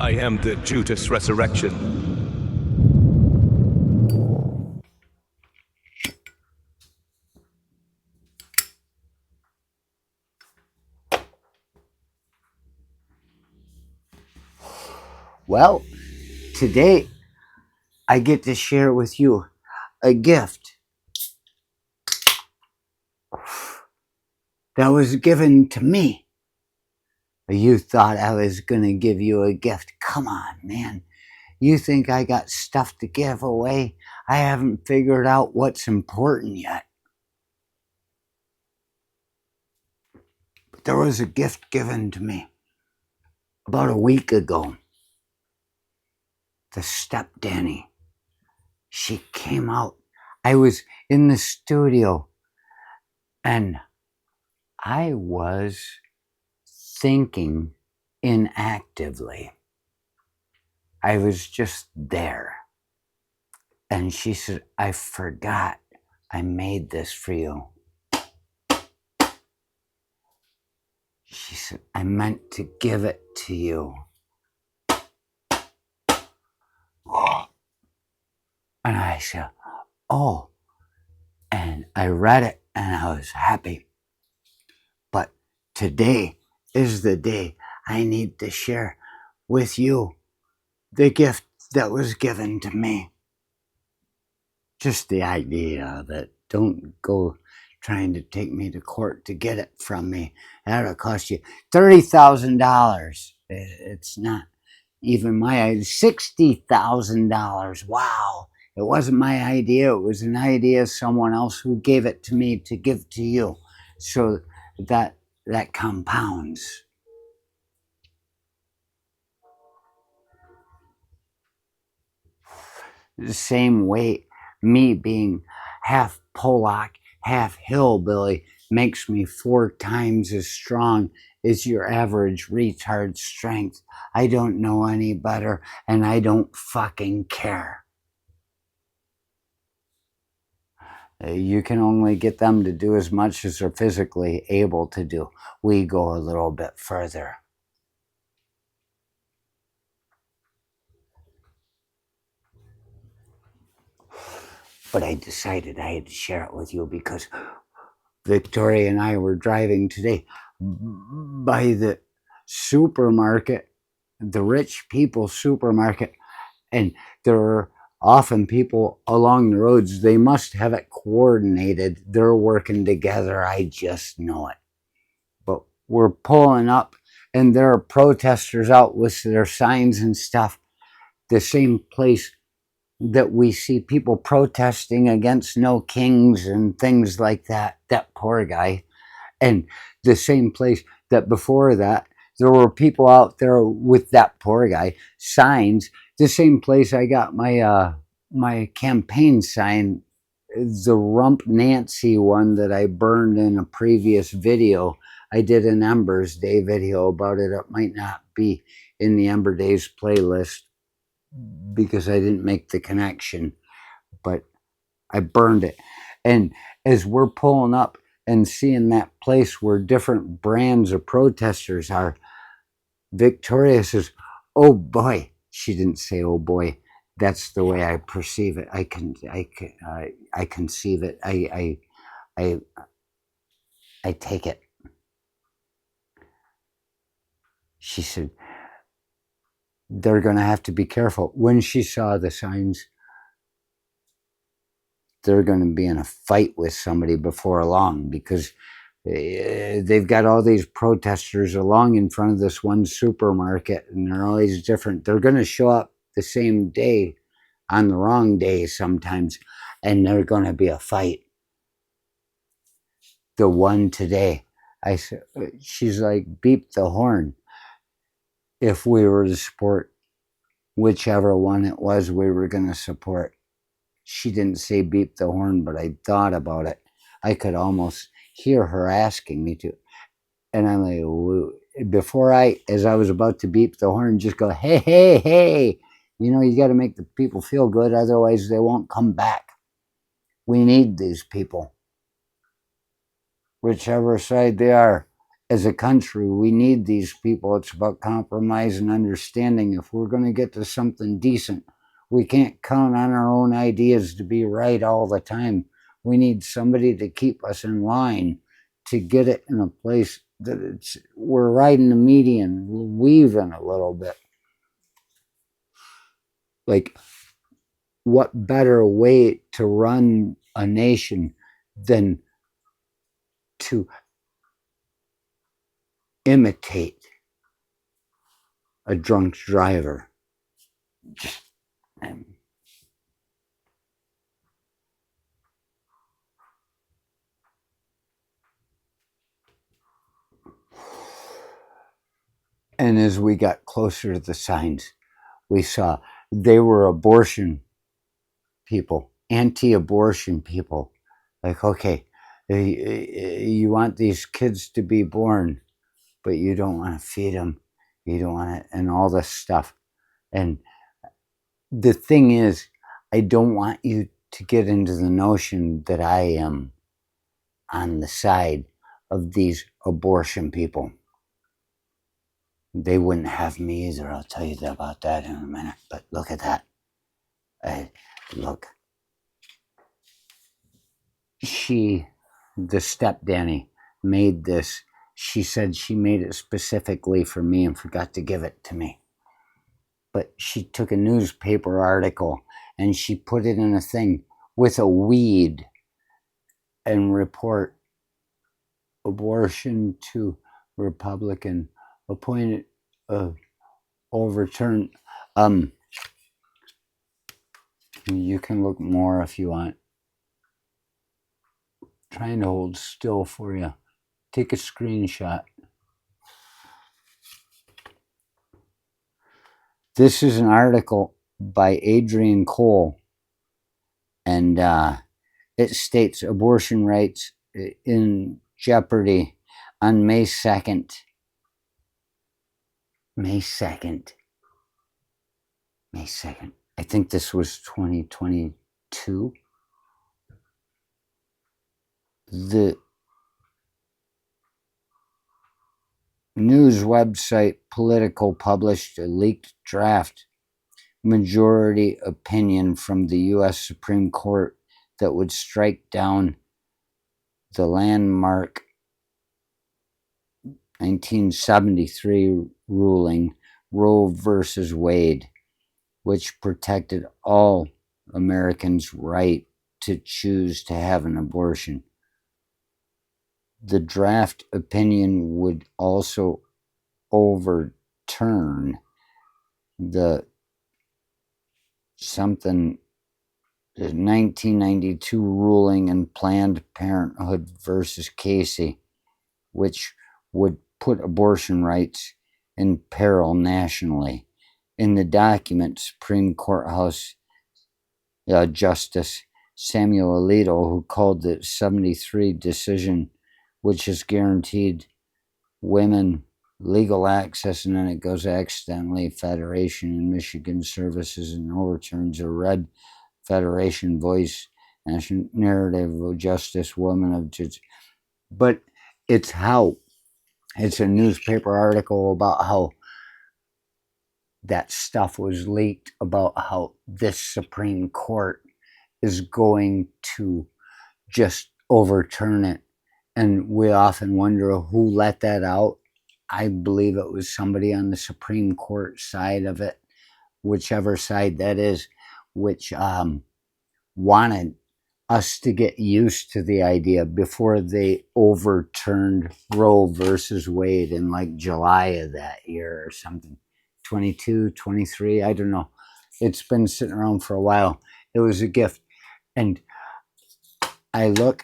I am the Judas Resurrection. Well, today I get to share with you a gift that was given to me. You thought I was going to give you a gift. Come on, man. You think I got stuff to give away? I haven't figured out what's important yet. But there was a gift given to me about a week ago. The step Danny. She came out. I was in the studio and I was thinking inactively. I was just there. And she said, I forgot I made this for you. She said, I meant to give it to you. And I said, oh. And I read it and I was happy. But today is the day I need to share with you the gift that was given to me. Just the idea of it. Don't go trying to take me to court to get it from me. That'll cost you $30,000. It's not even my idea. $60,000. Wow. It wasn't my idea. It was an idea of someone else who gave it to me to give to you. So that compounds. The same way me being half Polak, half hillbilly makes me 4 times as strong as your average retard strength. I don't know any better and I don't fucking care. You can only get them to do as much as they're physically able to do. We go a little bit further. But I decided I had to share it with you because Victoria and I were driving today by the supermarket, the rich people's supermarket, and there are often people along the roads. They must have it coordinated. They're working together. I just know it. But we're pulling up, and there are protesters out with their signs and stuff. The same place that we see people protesting against no kings and things like that. That poor guy. And the same place that before that, there were people out there with that poor guy, signs. The same place I got my campaign sign, the Rump Nancy one that I burned in a previous video. I did an Embers Day video about it. It might not be in the Ember Days playlist because I didn't make the connection, but I burned it. And as we're pulling up and seeing that place where different brands of protesters are, Victoria says, oh boy. She didn't say oh boy. That's the way I perceive it. I conceive it. I take it. She said, they're going to have to be careful. When she saw the signs, they're going to be in a fight with somebody before long because they've got all these protesters along in front of this one supermarket and they're always different. They're going to show up the same day on the wrong day sometimes, and they're going to be a fight. The one today, she's like, beep the horn. If we were to support whichever one it was we were going to support. She didn't say beep the horn, but I thought about it. I could almost hear her asking me to. And I'm like, before as I was about to beep the horn, just go, hey, hey, hey. You know, you got to make the people feel good. Otherwise, they won't come back. We need these people. Whichever side they are. as a country, we need these people. It's about compromise and understanding. If we're going to get to something decent, we can't count on our own ideas to be right all the time. We need somebody to keep us in line, to get it in a place that we're riding the median, we're weaving a little bit. Like, what better way to run a nation than to imitate a drunk driver? And as we got closer to the signs, we saw they were abortion people, anti-abortion people. Like, okay, you want these kids to be born, but you don't want to feed them. You don't want to, and all this stuff. And the thing is, I don't want you to get into the notion that I am on the side of these abortion people. They wouldn't have me either. I'll tell you about that in a minute. But look at that. Look. The step Danny, made this. She said she made it specifically for me and forgot to give it to me. But she took a newspaper article and she put it in a thing with a weed and report abortion to Republican appointed overturned. You can look more if you want. Trying to hold still for you. Take a screenshot. This is an article by Adrian Cole, and it states abortion rights in jeopardy on May 2nd. May 2nd. May 2nd. I think this was 2022. The news website Politico published a leaked draft majority opinion from the U.S. Supreme Court that would strike down the landmark 1973 ruling Roe versus Wade, which protected all Americans' right to choose to have an abortion. The draft opinion would also overturn the 1992 ruling in Planned Parenthood versus Casey, which would put abortion rights in peril nationally. In the document, Supreme Court House Justice Samuel Alito, who called the 73 decision, which has guaranteed women legal access, and then it goes accidentally Federation in Michigan Services and overturns a red Federation voice national narrative of justice, woman of judge. But it's a newspaper article about how that stuff was leaked, about how this Supreme Court is going to just overturn it. And we often wonder who let that out. I believe it was somebody on the Supreme Court side of it, whichever side that is, which wanted us to get used to the idea before they overturned Roe versus Wade in like July of that year or something. 22, 23, I don't know. It's been sitting around for a while. It was a gift. And I look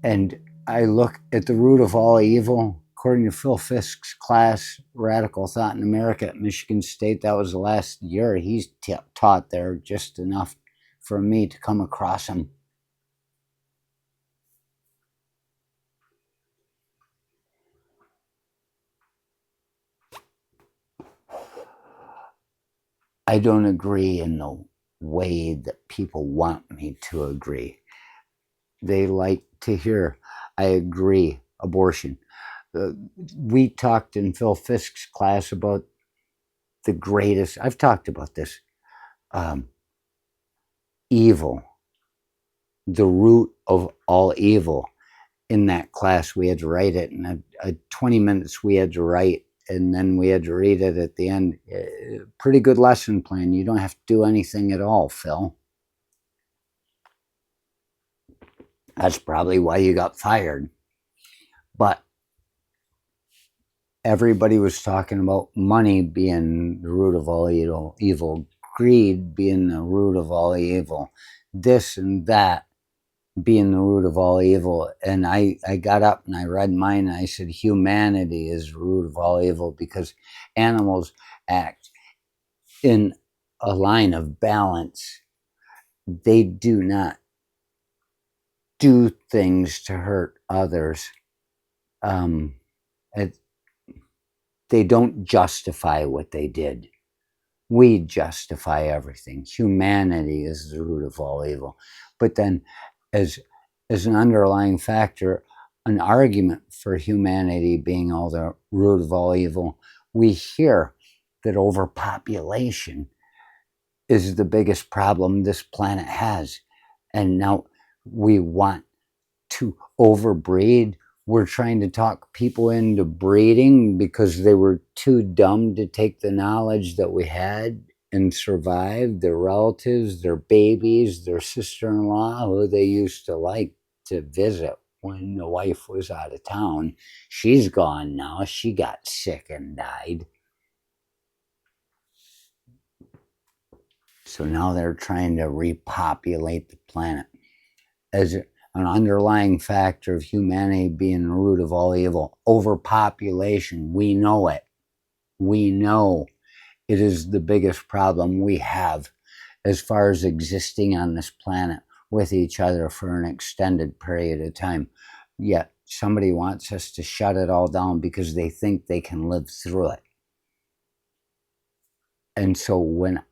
at the root of all evil, according to Phil Fisk's class, Radical Thought in America at Michigan State. That was the last year he's taught there, just enough for me to come across him. I don't agree in the way that people want me to agree. They like to hear, I agree, abortion. we talked in Phil Fisk's class about the greatest, I've talked about this, um, evil, the root of all evil. In that class, we had to write it in a 20 minutes we had to write, and then we had to read it at the end. Pretty good lesson plan. You don't have to do anything at all, Phil. That's probably why you got fired. But everybody was talking about money being the root of all evil, greed being the root of all evil, this and that being the root of all evil. And I got up and I read mine and I said, humanity is the root of all evil because animals act in a line of balance. They do not do things to hurt others. They don't justify what they did. We justify everything. Humanity is the root of all evil. But then, as an underlying factor, an argument for humanity being all the root of all evil, we hear that overpopulation is the biggest problem this planet has. And now we want to overbreed. We're trying to talk people into breeding because they were too dumb to take the knowledge that we had and survive. Their relatives, their babies, their sister-in-law, who they used to like to visit when the wife was out of town. She's gone now. She got sick and died. So now they're trying to repopulate the planet as an underlying factor of humanity being the root of all evil. Overpopulation, we know it. We know it is the biggest problem we have as far as existing on this planet with each other for an extended period of time. Yet somebody wants us to shut it all down because they think they can live through it. And so when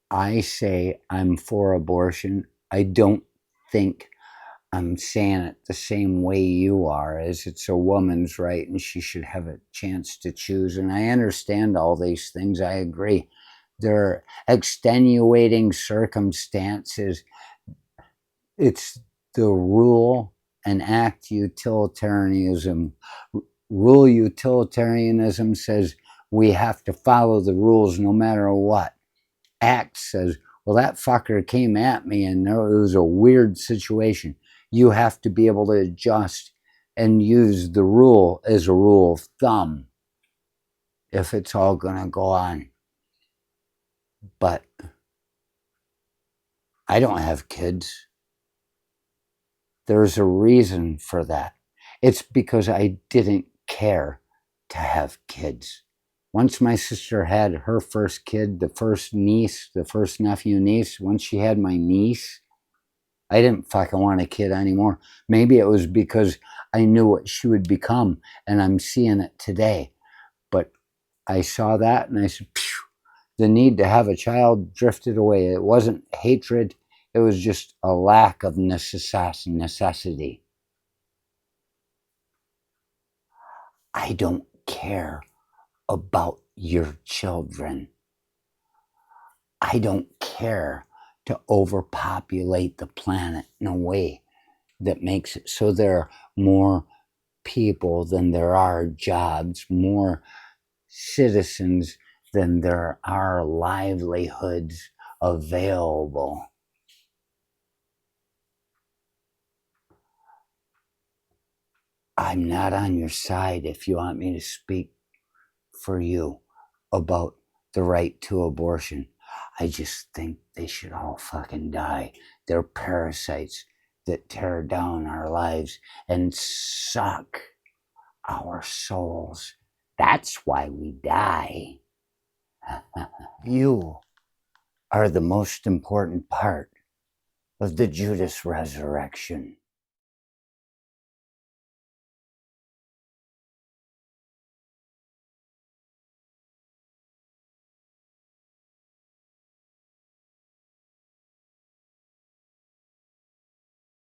I say I'm for abortion, I don't think I'm saying it the same way you are, as it's a woman's right and she should have a chance to choose. And I understand all these things. I agree. There are extenuating circumstances. It's the rule and act utilitarianism. Rule utilitarianism says we have to follow the rules no matter what. Act says, well, that fucker came at me and it was a weird situation. You have to be able to adjust and use the rule as a rule of thumb if it's all going to go on. But I don't have kids. There's a reason for that. It's because I didn't care to have kids. Once my sister had her first kid, the first niece, the first nephew niece, once she had my niece, I didn't fucking want a kid anymore. Maybe it was because I knew what she would become, and I'm seeing it today. But I saw that, and I said, phew, the need to have a child drifted away. It wasn't hatred. It was just a lack of necessity. I don't care about your children. I don't care to overpopulate the planet in a way that makes it so there are more people than there are jobs, more citizens than there are livelihoods available. I'm not on your side if you want me to speak for you about the right to abortion. I just think they should all fucking die. They're parasites that tear down our lives and suck our souls. That's why we die. You are the most important part of the Judas resurrection.